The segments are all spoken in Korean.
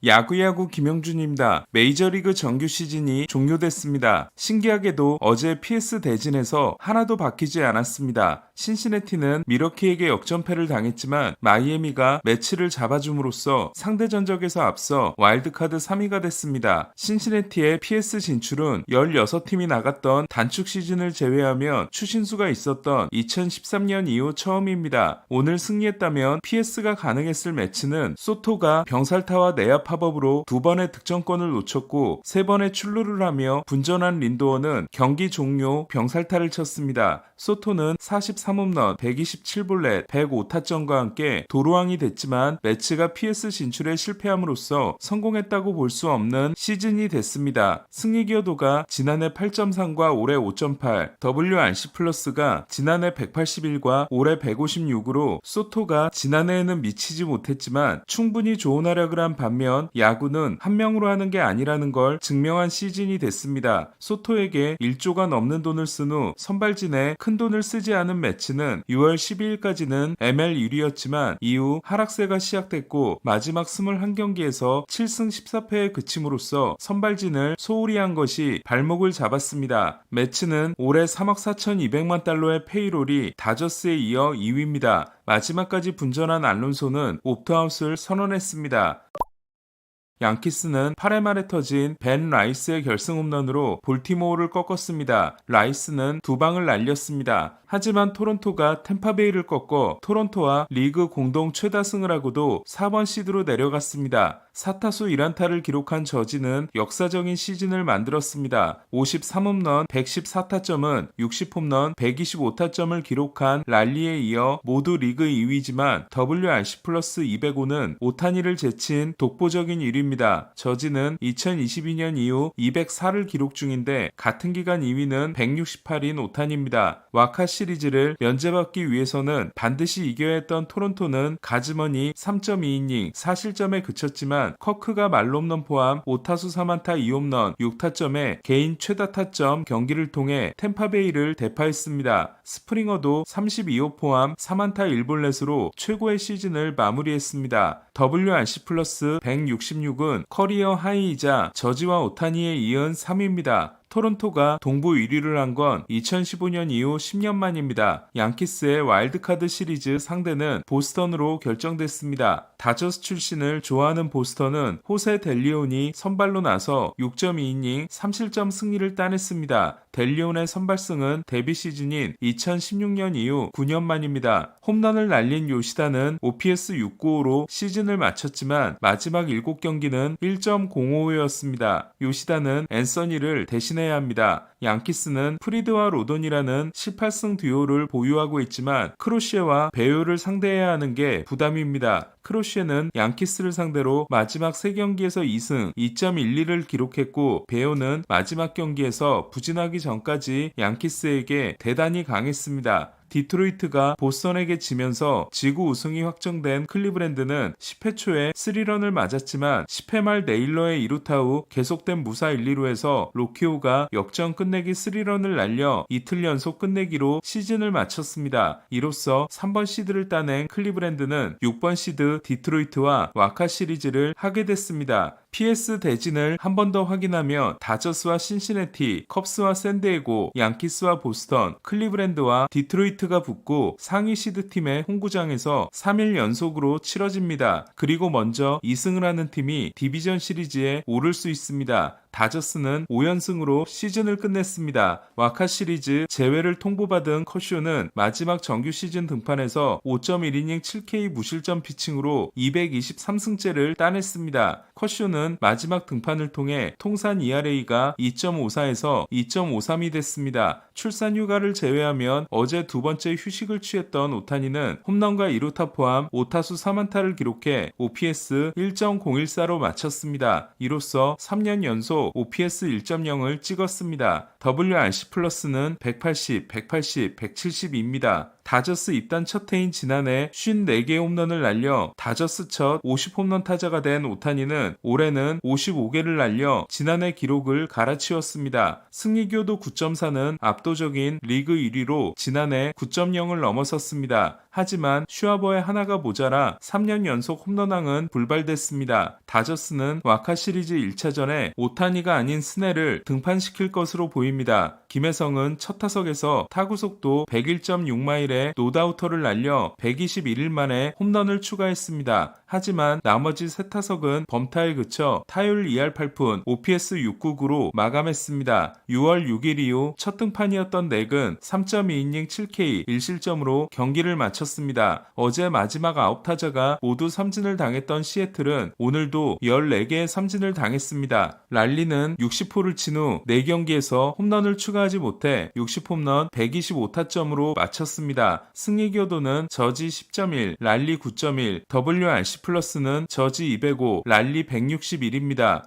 야구야구 김영준입니다. 메이저리그 정규 시즌이 종료됐습니다. 신기하게도 어제 PS 대진에서 하나도 바뀌지 않았습니다. 신시내티는 미러키에게 역전패를 당했지만 마이애미가 매치를 잡아줌으로써 상대 전적에서 앞서 와일드카드 3위가 됐습니다. 신시내티의 PS 진출은 16팀이 나갔던 단축 시즌을 제외하면 추신수가 있었던 2013년 이후 처음입니다. 오늘 승리했다면 PS가 가능했을 매치는 소토가 병살타와 내야 팝업으로 2번의 득점권을 놓쳤고 3번의 출루를 하며 분전한 린도어는 경기 종료 병살타를 쳤습니다. 소토는 43홈런, 127볼넷, 105타점과 함께 도루왕이 됐지만 매치가 PS 진출에 실패함으로써 성공했다고 볼 수 없는 시즌이 됐습니다. 승리 기여도가 지난해 8.3과 올해 5.8, WRC 플러스가 지난해 181과 올해 156으로 소토가 지난해에는 미치지 못했지만 충분히 좋은 활약을 한 반면 야구는 한 명으로 하는 게 아니라는 걸 증명한 시즌이 됐습니다. 소토에게 1조가 넘는 돈을 쓴 후 선발진에 큰 돈을 쓰지 않은 매치는 6월 12일까지는 ML 1위였지만 이후 하락세가 시작됐고 마지막 21경기에서 7승 14패에 그침으로써 선발진을 소홀히 한 것이 발목을 잡았습니다. 매치는 올해 3억 4,200만 달러의 페이롤이 다저스에 이어 2위입니다. 마지막까지 분전한 알론소는 옵트아웃을 선언했습니다. 양키스는 8회 말에 터진 벤 라이스의 결승 홈런으로 볼티모어를 꺾었습니다. 라이스는 2방을 날렸습니다. 하지만 토론토가 템파베이를 꺾어 토론토와 리그 공동 최다승을 하고도 4번 시드로 내려갔습니다. 4타수 1안타를 기록한 저지는 역사적인 시즌을 만들었습니다. 53홈런 114타점은 60홈런 125타점을 기록한 랄리에 이어 모두 리그 2위지만 WRC 플러스 205는 오타니를 제친 독보적인 1위입니다. 저지는 2022년 이후 204를 기록 중인데 같은 기간 2위는 168인 오타니입니다. 와카 시리즈를 면제받기 위해서는 반드시 이겨야 했던 토론토는 가즈머니 3.2이닝 4실점에 그쳤지만 커크가 말홈런 포함 5타수 3안타 2홈런 6타점에 개인 최다 타점 경기를 통해 템파베이를 대파했습니다. 스프링어도 32호 포함 3안타 1볼넷으로 최고의 시즌을 마무리했습니다. WRC 플러스 166은 커리어 하이이자 저지와 오타니에 이은 3위입니다. 토론토가 동부 1위를 한 건 2015년 이후 10년 만입니다. 양키스의 와일드카드 시리즈 상대는 보스턴으로 결정됐습니다. 다저스 출신을 좋아하는 보스턴은 호세 델리온이 선발로 나서 6.2이닝 3실점 승리를 따냈습니다. 델리온의 선발승은 데뷔 시즌인 2016년 이후 9년 만입니다. 홈런을 날린 요시다는 OPS 695로 시즌을 마쳤지만 마지막 7경기는 1.05였습니다. 요시다는 앤서니를 대신해야 합니다. 양키스는 프리드와 로돈이라는 18승 듀오를 보유하고 있지만 크로시에와 베요를 상대해야 하는 게 부담입니다. 크로시에는 양키스를 상대로 마지막 3경기에서 2승 2.12를 기록했고 베요는 마지막 경기에서 부진하기 전까지 양키스에게 대단히 강했습니다. 디트로이트가 보스턴에게 지면서 지구 우승이 확정된 클리브랜드는 10회 초에 3런을 맞았지만 10회 말 네일러의 2루타 후 계속된 무사 1, 2루에서 로키오가 역전 끝내기 3런을 날려 이틀 연속 끝내기로 시즌을 마쳤습니다. 이로써 3번 시드를 따낸 클리브랜드는 6번 시드 디트로이트와 와카 시리즈를 하게 됐습니다. PS 대진을 한 번 더 확인하며 다저스와 신시내티, 컵스와 샌디에고, 양키스와 보스턴, 클리브랜드와 디트로이트가 붙고 상위 시드팀의 홈구장에서 3일 연속으로 치러집니다. 그리고 먼저 2승을 하는 팀이 디비전 시리즈에 오를 수 있습니다. 다저스는 5연승으로 시즌을 끝냈습니다. 와카 시리즈 제외를 통보받은 커쇼는 마지막 정규 시즌 등판에서 5.1이닝 7K 무실점 피칭으로 223승째를 따냈습니다. 커쇼는 마지막 등판을 통해 통산 ERA가 2.54에서 2.53이 됐습니다. 출산 휴가를 제외하면 어제 두 번째 휴식을 취했던 오타니는 홈런과 2루타 포함 5타수 3안타를 기록해 OPS 1.014로 마쳤습니다. 이로써 3년 연속 OPS 1.0을 찍었습니다. WRC 플러스는 180, 180, 170입니다. 다저스 입단 첫 해인 지난해 54개의 홈런을 날려 다저스 첫 50홈런 타자가 된 오타니는 올해는 55개를 날려 지난해 기록을 갈아치웠습니다. 승리교도 9.4는 압도적인 리그 1위로 지난해 9.0을 넘어섰습니다. 하지만 슈아버의 하나가 모자라 3년 연속 홈런왕은 불발됐습니다. 다저스는 와카 시리즈 1차전에 오타니가 아닌 스넬을 등판시킬 것으로 보입니다. 김혜성은 첫 타석에서 타구속도 101.6마일의 노다우터를 날려 121일 만에 홈런을 추가했습니다. 하지만 나머지 세 타석은 범타에 그쳐 타율 2할 8푼, OPS 699로 마감했습니다. 6월 6일 이후 첫 등판이었던 넥은 3.2이닝 7K 1실점으로 경기를 마쳤습니다. 어제 마지막 9타자가 모두 삼진을 당했던 시애틀은 오늘도 14개의 삼진을 당했습니다. 랄리는 60호를 친 후 4경기에서 홈런을 추가하지 못해 60홈런 125타점으로 마쳤습니다. 승리 교도는 저지 10.1, 랄리 9.1, WRC 플러스는 저지 205, 랄리 161입니다.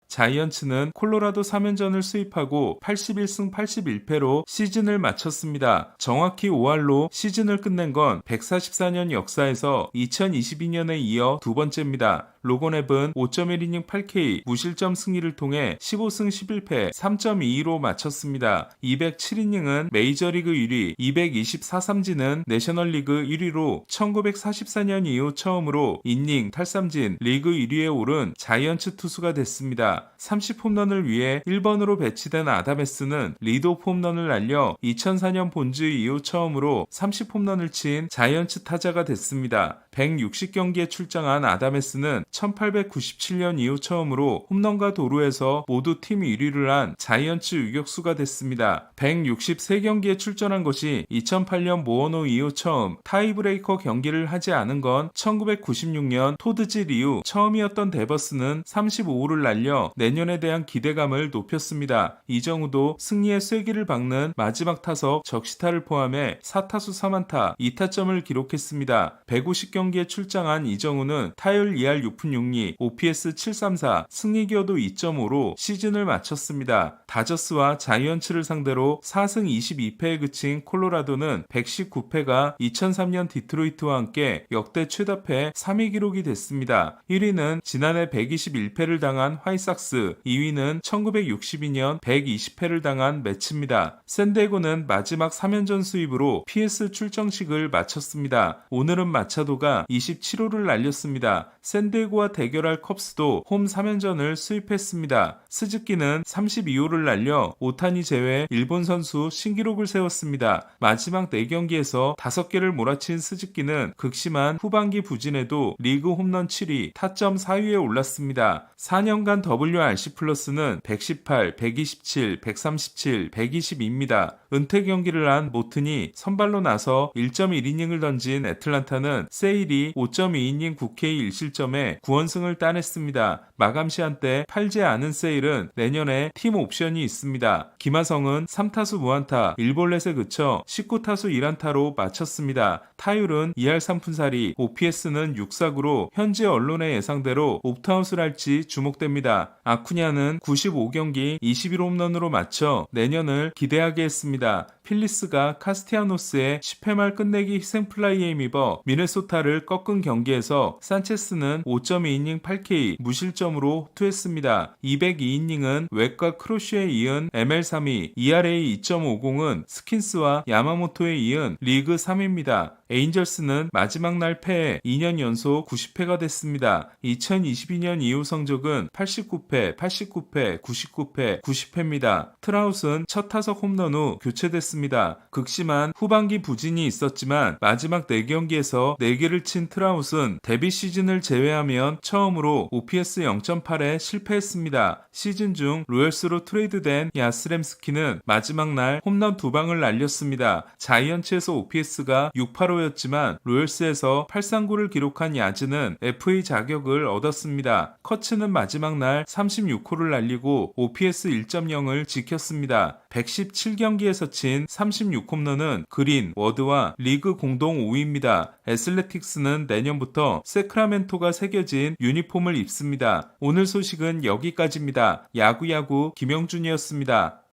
자이언츠는 콜로라도 3연전을 수입하고 81승 81패로 시즌을 마쳤습니다. 정확히 5할로 시즌을 끝낸 건 144년 역사에서 2022년에 이어 두 번째입니다. 로건 앱은 5.1이닝 8K 무실점 승리를 통해 15승 11패 3.22로 마쳤습니다. 207이닝은 메이저리그 1위, 224삼진은 내셔널리그 1위로 1944년 이후 처음으로 이닝 탈삼진 리그 1위에 오른 자이언츠 투수가 됐습니다. 30홈런을 위해 1번으로 배치된 아다메스는 리드오프 홈런을 날려 2004년 본즈 이후 처음으로 30홈런을 친 자이언츠 타자가 됐습니다. 160경기에 출장한 아다메스는 1897년 이후 처음으로 홈런과 도루에서 모두 팀 1위를 한 자이언츠 유격수가 됐습니다. 163경기에 출전한 것이 2008년 모어노 이후 처음, 타이브레이커 경기를 하지 않은 건 1996년 토드질 이후 처음이었던 데버스는 35호를 날려 내년에 대한 기대감을 높였습니다. 이정우도 승리의 쐐기를 박는 마지막 타석 적시타를 포함해 4타수 3안타 2타점을 기록했습니다. 150경기에 출장한 이정우는 타율 2할 6푼 6리, OPS 734, 승리기여도 2.5로 시즌을 마쳤습니다. 다저스와 자이언츠를 상대로 4승 22패에 그친 콜로라도는 119패가 2003년 디트로이트와 함께 역대 최다패 3위 기록이 됐습니다. 1위는 지난해 121패를 당한 화이삭스, 2위는 1962년 120패를 당한 매츠입니다. 샌디에고는 마지막 3연전 수입으로 PS 출정식을 마쳤습니다. 오늘은 마차도가 27호를 날렸습니다. 샌디에고와 대결할 컵스도 홈 3연전을 수입했습니다. 스즈키는 32호를 날려 오타니 제외 일본 선수 신기록을 세웠습니다. 마지막 4경기에서 5개를 몰아친 스즈키는 극심한 후반기 부진에도 리그 홈런 7위, 타점 4위에 올랐습니다. 4년간 WRC 플러스는 118, 127, 137, 122입니다. 은퇴 경기를 한 모튼이 선발로 나서 1.1이닝을 던진 애틀란타는 세일이 5.2이닝 9K 1실점에 9원승을 따냈습니다. 마감 시한 때 팔지 않은 세일은 내년에 팀 옵션이 있습니다. 김하성은 3타수 무안타 1볼넷에 그쳐 19타수 1안타로 마쳤습니다. 타율은 2할 3푼4리, OPS는 6사구로 현지 언론의 예상대로 옵트아웃을 할지 주목됩니다. 아쿠냐는 95경기 21홈런으로 맞춰 내년을 기대하게 했습니다. 필리스가 카스티아노스의 10회 말 끝내기 희생플라이에 힘입어 미네소타를 꺾은 경기에서 산체스는 5.2이닝 8K 무실점으로 투했습니다. 202이닝은 웻과 크로쉬에 이은 ML3위, ERA 2.50은 스킨스와 야마모토에 이은 리그 3위입니다. 에인절스는 마지막 날 패해 2년 연속 90패가 됐습니다. 2022년 이후 성적은 89패, 89패, 99패, 90패입니다. 트라웃은 첫 타석 홈런 후 교체됐습니다. 극심한 후반기 부진이 있었지만 마지막 4경기에서 4개를 친 트라웃은 데뷔 시즌을 제외하면 처음으로 OPS 0.8에 실패했습니다. 시즌 중 로열스로 트레이드된 야스렘스키는 마지막 날 홈런 2방을 날렸습니다. 자이언츠에서 OPS가 685였지만 로열스에서 839를 기록한 야즈는 FA 자격을 얻었습니다. 커츠는 마지막 날 36호를 날리고 OPS 1.0을 지켰습니다. 117경기에서 친 36홈런은 그린, 워드와 리그 공동 5위입니다. 애슬레틱스는 내년부터 세크라멘토가 새겨진 유니폼을 입습니다. 오늘 소식은 여기까지입니다. 야구야구 김영준이었습니다.